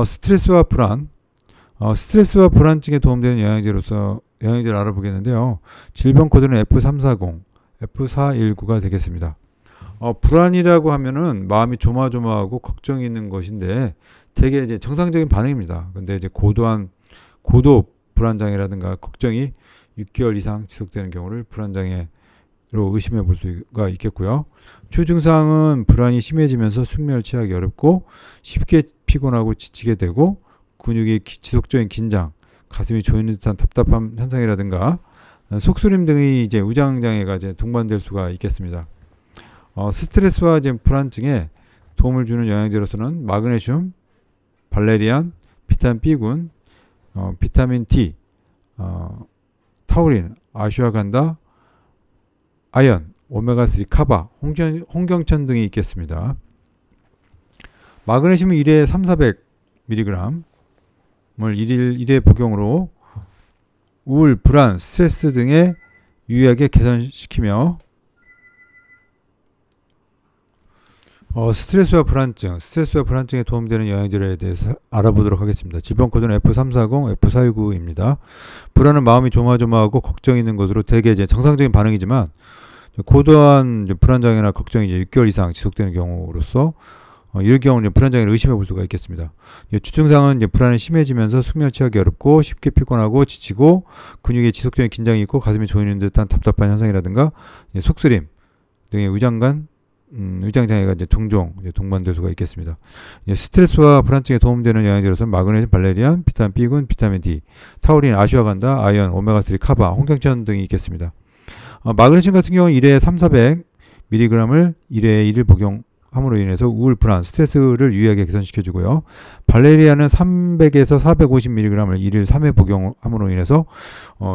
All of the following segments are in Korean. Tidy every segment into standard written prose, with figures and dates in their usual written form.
스트레스와 불안. 스트레스와 불안증에 도움되는 영양제로서 영양제를 알아보겠는데요. 질병 코드는 F340, F419가 되겠습니다. 불안이라고 하면은 마음이 조마조마하고 걱정이 있는 것인데 되게 이제 정상적인 반응입니다. 근데 이제 고도 불안장애라든가 걱정이 6개월 이상 지속되는 경우를 불안장애로 의심해 볼 수가 있겠고요. 주증상은 불안이 심해지면서 숙면을 취하기 어렵고 쉽게 피곤하고 지치게 되고 근육의 지속적인 긴장, 가슴이 조이는 듯한 답답함 현상이라든가 속쓰림 등의 이제 우장장애가 이제 동반될 수가 있겠습니다. 스트레스와 이제 불안증에 도움을 주는 영양제로서는 마그네슘, 발레리안, 비타민 B군, 비타민 D, 타우린, 아슈아간다, 아연, 오메가3 카바, 홍경천 등이 있겠습니다. 마그네슘은 1회 3,400mg을 1회 복용으로 우울, 불안, 스트레스 등에 유의하게 개선시키며 스트레스와 불안증에 도움되는 영양제에 대해서 알아보도록 하겠습니다. 질병 코드는 F340, F419입니다. 불안은 마음이 조마조마하고 걱정이 있는 것으로 대개 이제 정상적인 반응이지만 고도한 이제 불안장애나 걱정이 이제 6개월 이상 지속되는 경우로서 이럴 경우는 불안장애를 의심해 볼 수가 있겠습니다. 주증상은 이제 불안이 심해지면서 숙면 취하기 어렵고 쉽게 피곤하고 지치고 근육에 지속적인 긴장이 있고 가슴이 조이는 듯한 답답한 현상이라든가 속쓰림 등의 의장장애가 이제 종종 이제 동반될 수가 있겠습니다. 스트레스와 불안증에 도움되는 영양제로서는 마그네슘, 발레리안, 비타민 B군, 비타민 D, 타우린, 아슈아간다, 아연, 오메가3 카바, 홍경천 등이 있겠습니다. 마그네슘 같은 경우는 1회 3,400mg을 1회에 1일 복용함으로 인해서 우울, 불안, 스트레스를 유의하게 개선시켜주고요. 발레리안은 300에서 450mg을 1일 3회 복용함으로 인해서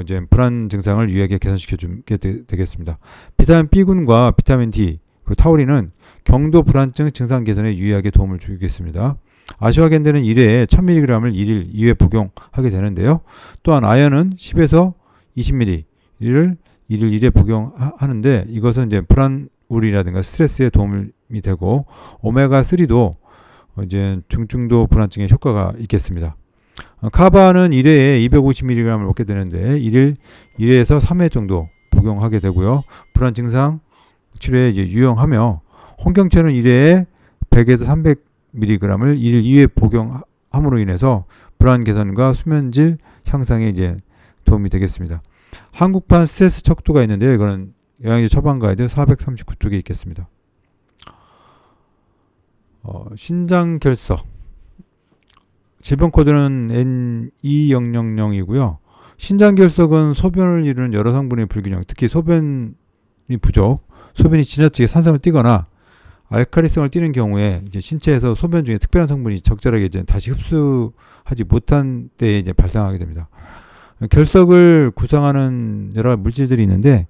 이제 불안 증상을 유의하게 개선시켜주게 되겠습니다. 비타민 B군과 비타민 D, 타우린은 경도 불안증 증상 개선에 유의하게 도움을 주겠습니다. 아슈아겐드는 1회에 1000mg을 1일 2회 복용하게 되는데요. 또한 아연은 10에서 20mg를 1일 1회 복용하는데 이것은 이제 불안울이라든가 스트레스에 도움이 되고 오메가3도 이제 중증도 불안증에 효과가 있겠습니다. 카바는 1회에 250mg을 먹게 되는데 1일 1회에서 3회 정도 복용하게 되고요. 불안 증상 치료에 이제 유용하며 홍경천은 1회에 100에서 300mg을 1일 2회 복용함으로 인해서 불안 개선과 수면질 향상에 이제 도움이 되겠습니다. 한국판 스트레스 척도가 있는데요. 이거는 영양제 처방 가이드 439쪽에 있겠습니다. 신장결석 질병 코드는 N2000이고요. 신장결석은 소변을 이루는 여러 성분의 불균형, 특히 소변이 부족, 소변이 지나치게 산성을 띠거나 알칼리성을 띠는 경우에 이제 신체에서 소변 중에 특별한 성분이 적절하게 이제 다시 흡수하지 못한 때에 이제 발생하게 됩니다. 결석을 구성하는 여러 물질들이 있는데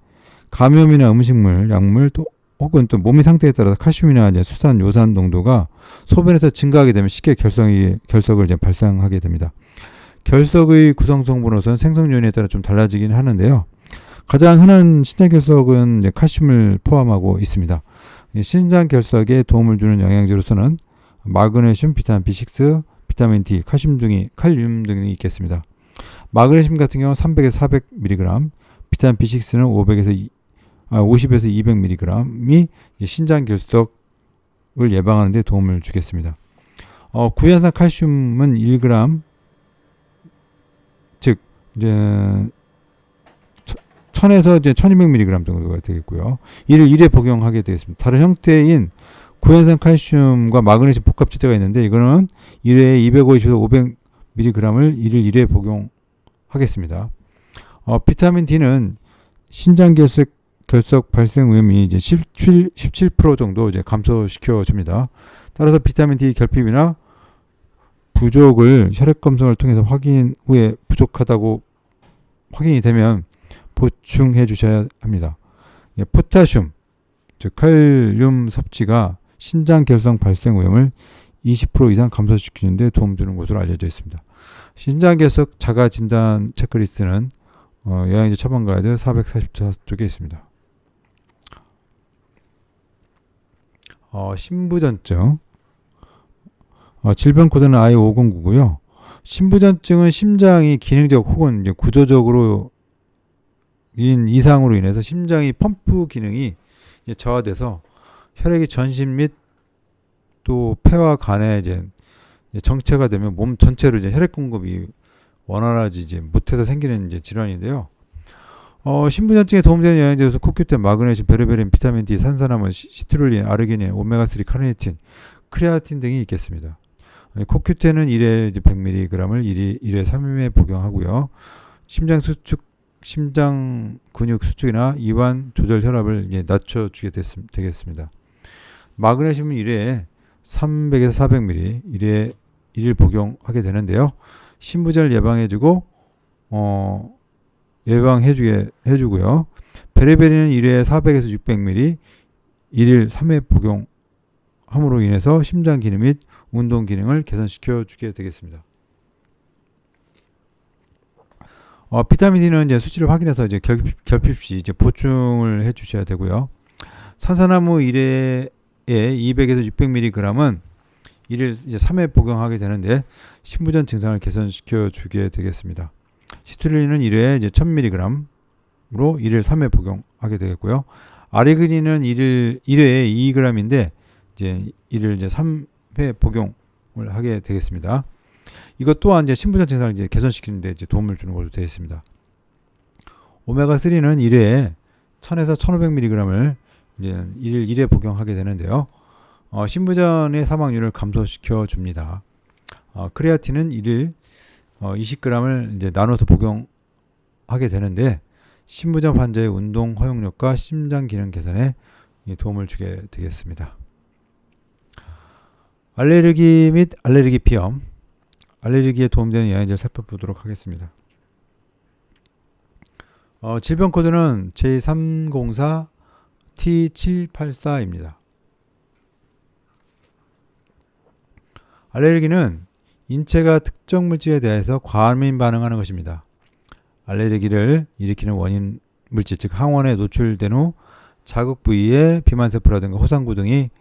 감염이나 음식물, 약물 혹은 또 몸의 상태에 따라서 칼슘이나 이제 수산, 요산 농도가 소변에서 증가하게 되면 쉽게 결석을 이제 발생하게 됩니다. 결석의 구성 성분으로서는 생성 요인에 따라 좀 달라지긴 하는데요. 가장 흔한 신장결석은 이제 칼슘을 포함하고 있습니다. 신장결석에 도움을 주는 영양제로서는 마그네슘, 비타민 B6, 비타민 D, 칼륨 등이 있겠습니다. 마그네슘 같은 경우는 300에서 400mg, 비타민 B6는 50에서 200mg이 신장결석을 예방하는 데 도움을 주겠습니다. 구연산 칼슘은 1g, 즉 이제 1000에서 이제 1200mg 정도가 되겠고요. 이를 1회 복용하게 되겠습니다. 다른 형태인 구연산 칼슘과 마그네슘 복합제제가 있는데 이거는 1회에 250에서 500mg을 1일 1회 복용하겠습니다. 비타민 D는 신장결석 발생 위험이 이제 17% 정도 이제 감소시켜 줍니다. 따라서 비타민 D 결핍이나 부족을 혈액 검사를 통해서 확인 후에 부족하다고 확인이 되면 보충해 주셔야 합니다. 포타슘, 즉 칼륨 섭취가 신장 결석 발생 위험을 20% 이상 감소시키는 데 도움 주는 것으로 알려져 있습니다. 신장 결석 자가 진단 체크리스트는 영양제 처방 가이드 444쪽에 있습니다. 신부전증. 질병 코드는 I509고요. 심부전증은 심장이 기능적 혹은 이제 구조적으로 이상으로 인해서 심장이 펌프 기능이 이제 저하돼서 혈액이 전신 및 또 폐와 간에 이제 정체가 되면 몸 전체로 이제 혈액 공급이 원활하지 못해서 생기는 이제 질환인데요. 심부전증에 도움되는 영양제로서 코큐텐, 마그네슘, 베르베린, 비타민 D, 산산화물, 시트룰린, 아르기닌, 오메가3, 카르니틴, 크레아틴 등이 있겠습니다. 코큐텐은 1회 100mg을 1회 3회 복용하고요. 심장 근육 수축이나 이완 조절 혈압을 낮춰주게 되겠습니다. 마그네슘은 1회에 300에서 400mg 1회 1일 복용하게 되는데요. 심부전을 예방해주고 예방해주고요. 베레베린은 1회에 400에서 600mg 1일 3회 복용함으로 인해서 심장 기능 및 운동 기능을 개선시켜 주게 되겠습니다. 비타민 D는 이제 수치를 확인해서 이제 결핍 시 이제 보충을 해주셔야 되고요. 산산화무 1회에 200에서 600mg은 1일 이제 3회 복용하게 되는데 심부전 증상을 개선시켜 주게 되겠습니다. 시트룰린은 1회에 이제 1000mg으로 1일 3회 복용하게 되겠고요. 아르기닌은 1회에 2g인데 이제 1일 이제 3회 복용을 하게 되겠습니다. 이것 또한 이제 심부전 증상을 이제 개선시키는데 이제 도움을 주는 걸로 되어 있습니다. 오메가3는 1회에 1000에서 1500mg을 이제 1일 1회 복용하게 되는데요. 심부전의 사망률을 감소시켜 줍니다. 크레아틴은 1일 20g을 이제 나눠서 복용하게 되는데 심부전 환자의 운동 허용력과 심장 기능 개선에 도움을 주게 되겠습니다. 알레르기 및 알레르기 비염, 알레르기에 도움되는 영양제를 살펴보도록 하겠습니다. 질병 코드는 J304T784입니다. 알레르기는 인체가 특정 물질에 대해서 과민 반응하는 것입니다. 알레르기를 일으키는 원인 물질, 즉 항원에 노출된 후 자극 부위에 비만세포라든가 호상구 등이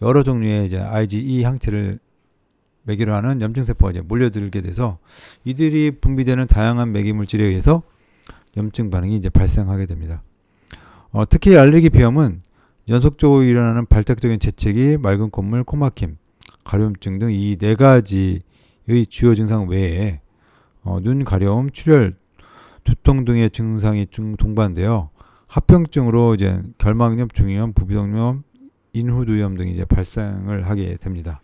여러 종류의 이제 IgE 항체를 매개로 하는 염증세포가 이제 몰려들게 돼서 이들이 분비되는 다양한 매개 물질에 의해서 염증 반응이 이제 발생하게 됩니다. 특히 알레르기 비염은 연속적으로 일어나는 발작적인 재채기, 맑은 콧물, 코막힘, 가려움증 등 이 네 가지의 주요 증상 외에 눈 가려움, 출혈, 두통 등의 증상이 동반되어 합병증으로 이제 결막염, 중이염, 부비동염, 인후두염 등이 이제 발생을 하게 됩니다.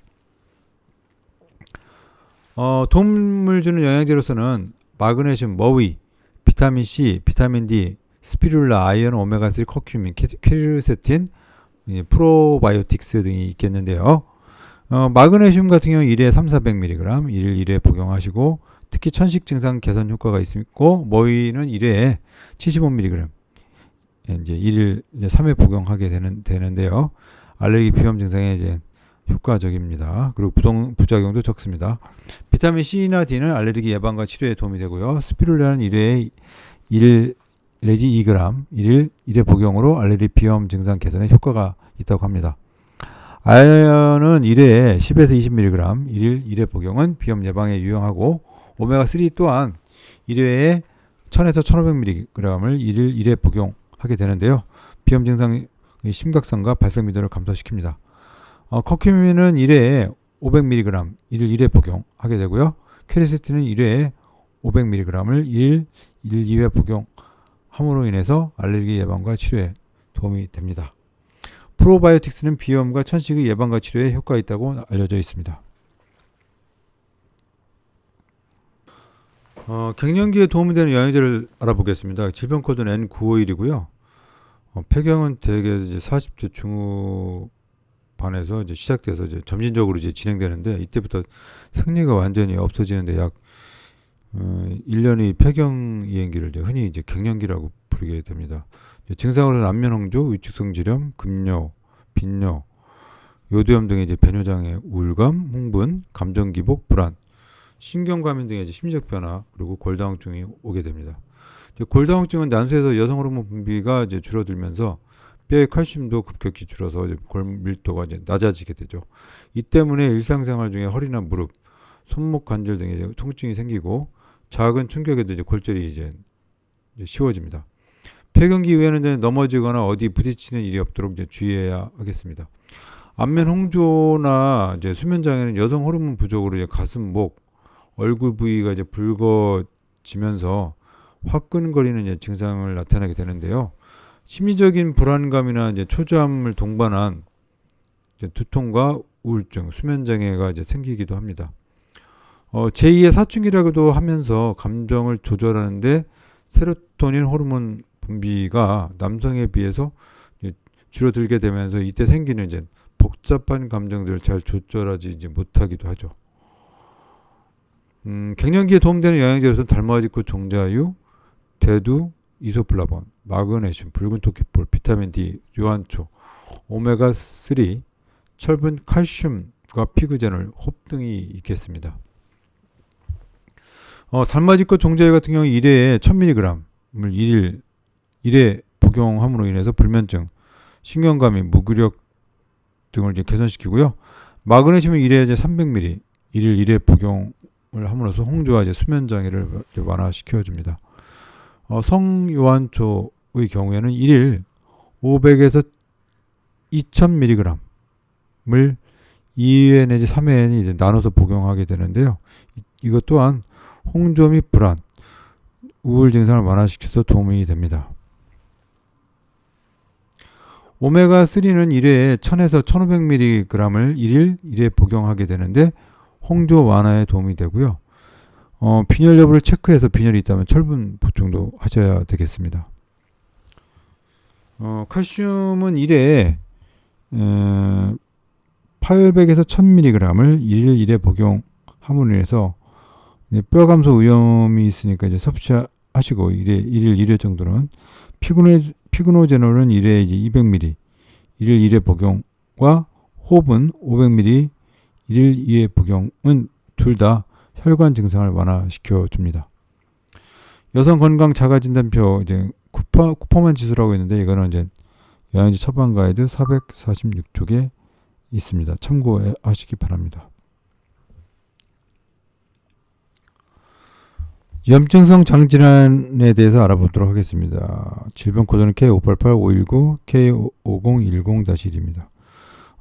도움을 주는 영양제로서는 마그네슘, 머위, 비타민 C, 비타민 D, 스피룰라, 아이언, 오메가3, 커큐민, 퀘르세틴, 프로바이오틱스 등이 있겠는데요. 마그네슘 같은 경우 1회 300-400mg 1일 1회 복용하시고 특히 천식 증상 개선 효과가 있고 머위는 1회에 75mg 이제 1일 이제 3회 복용하게 되는데요. 알레르기 비염 증상에 이제 효과적입니다. 그리고 부작용도 적습니다. 비타민 C나 D는 알레르기 예방과 치료에 도움이 되고요. 스피룰라는 1회에 1 내지 2g 1일 1회 복용으로 알레르기 비염 증상 개선에 효과가 있다고 합니다. 아연은 1회에 10에서 20mg 1일 1회 복용은 비염 예방에 유용하고 오메가3 또한 1회에 1000에서 1500mg을 1일 1회 복용하게 되는데요. 비염 증상의 심각성과 발생 빈도를 감소시킵니다. 커큐민은 1회에 500mg 1일 1회 복용하게 되고요. 퀘르세틴은 1회에 500mg을 1일 2회 복용함으로 인해서 알레르기 예방과 치료에 도움이 됩니다. 프로바이오틱스는 비염과 천식의 예방과 치료에 효과가 있다고 알려져 있습니다. 갱년기에 도움이 되는 영양제를 알아보겠습니다. 질병 코드는 N951이고요. 폐경은 대개 이제 40대 중후반에서 이제 시작돼서 이제 점진적으로 이제 진행되는데 이때부터 생리가 완전히 없어지는데 약 1년의 폐경 이행기를 이제 흔히 이제 갱년기라고 부르게 됩니다. 증상으로는 안면홍조, 위축성 지렴, 급요, 빈요, 요도염 등의 이제 배뇨장애, 우울감, 흥분, 감정 기복, 불안, 신경과민 등의 이제 심리적 변화, 그리고 골다공증이 오게 됩니다. 골다공증은 난소에서 여성 호르몬 분비가 이제 줄어들면서 뼈의 칼슘도 급격히 줄어서 이제 골 밀도가 이제 낮아지게 되죠. 이 때문에 일상생활 중에 허리나 무릎, 손목 관절 등에 이제 통증이 생기고 작은 충격에도 이제 골절이 이제 쉬워집니다. 폐경기 이후에는 이제 넘어지거나 어디 부딪히는 일이 없도록 이제 주의해야 하겠습니다. 안면 홍조나 이제 수면 장애는 여성 호르몬 부족으로 이제 가슴, 목, 얼굴 부위가 이제 붉어지면서 화끈거리는 이제 증상을 나타내게 되는데요. 심리적인 불안감이나 이제 초조함을 동반한 이제 두통과 우울증, 수면 장애가 이제 생기기도 합니다. 제2의 사춘기라고도 하면서 감정을 조절하는데 세로토닌 호르몬 분비가 남성에 비해서 줄어들게 되면서 이때 생기는 이제 복잡한 감정들을 잘 조절하지 못하기도 하죠. 갱년기에 도움되는 영양제로서는 달마지코 종자유, 대두, 이소플라본, 마그네슘, 붉은 토끼볼, 비타민 D, 요한초, 오메가3, 철분, 칼슘과 피그제놀, 홉 등이 있겠습니다. 달마지코 종자유 같은 경우 1회에 1000mg을 1회 복용함으로 인해서 불면증, 신경감이, 무기력 등을 이제 개선시키고요. 마그네슘은 1회에 이제 300mg, 1일 1회 복용을 함으로써 홍조와 이제 수면 장애를 완화시켜 줍니다. 성요한초의 경우에는 1일 500에서 2000mg을 2회 내지 3회에 이제 나눠서 복용하게 되는데요. 이것 또한 홍조 및 불안, 우울 증상을 완화시켜서 도움이 됩니다. 오메가3는 1회에 1000에서 1500mg을 1일 1회 복용하게 되는데 홍조 완화에 도움이 되고요. 빈혈 여부를 체크해서 빈혈이 있다면 철분 보충도 하셔야 되겠습니다. 칼슘은 1회에 800에서 1000mg을 1일 1회 복용함으로 인해서 뼈 감소 위험이 있으니까 이제 섭취하시고 1일 1회 정도는 피그노제놀은 1회에 200mg 1일 1회 복용과 홉은 500mg 1일 2회 복용은 둘 다 혈관 증상을 완화시켜 줍니다. 여성 건강 자가 진단표 이제 쿠퍼만 지수라고 있는데 이거는 이제 영양제 처방 가이드 446쪽에 있습니다. 참고하시기 바랍니다. 염증성 장질환에 대해서 알아보도록 하겠습니다. 질병 코드는 K588519, K5010-1입니다.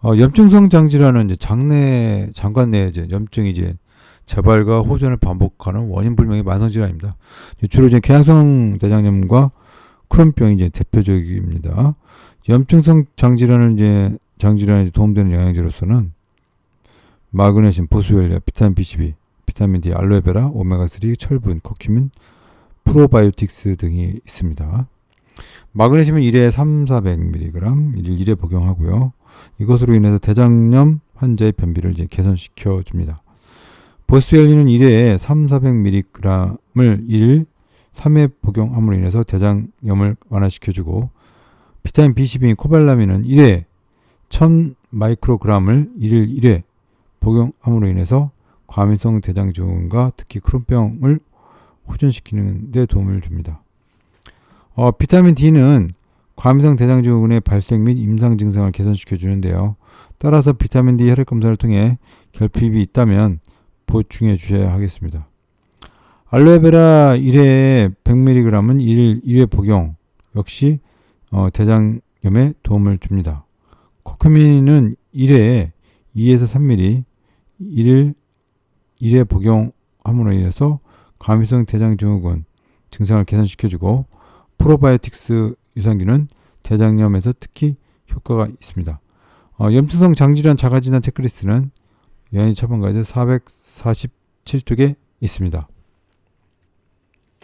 염증성 장질환은 이제 장관 내에 이제 염증이 이제 재발과 호전을 반복하는 원인 불명의 만성 질환입니다. 주로 이제 궤양성 대장염과 크론병이 이제 대표적입니다. 염증성 장질환에 도움되는 영양제로서는 마그네슘, 보스웰리아, 비타민 B12, 비타민 D, 알로에베라, 오메가3, 철분, 커큐민, 프로바이오틱스 등이 있습니다. 마그네슘은 1회에 300-400mg 1일 1회 복용하고요. 이것으로 인해서 대장염 환자의 변비를 이제 개선시켜 줍니다. 보스웰리는 1회에 300-400mg을 1일 3회 복용함으로 인해서 대장염을 완화시켜주고 비타민 B12인 코발라민은 1회에 1000μg을 1일 1회 복용함으로 인해서 과민성 대장증후군과 특히 크론병을 호전시키는 데 도움을 줍니다. 비타민 D는 과민성 대장증후군의 발생 및 임상 증상을 개선시켜 주는데요. 따라서 비타민 D 혈액 검사를 통해 결핍이 있다면 보충해 주셔야 하겠습니다. 알로에베라 1회에 100mg은 1일 1회 복용 역시 대장염에 도움을 줍니다. 코큐민은 1회에 2에서 3mg 1일 1회 복용함으로 인해서 과민성 대장증후군 증상을 개선시켜주고 프로바이오틱스 유산균은 대장염에서 특히 효과가 있습니다. 염증성 장질환 자가진단 체크리스트는 영양제 처방 가이드 447쪽에 있습니다.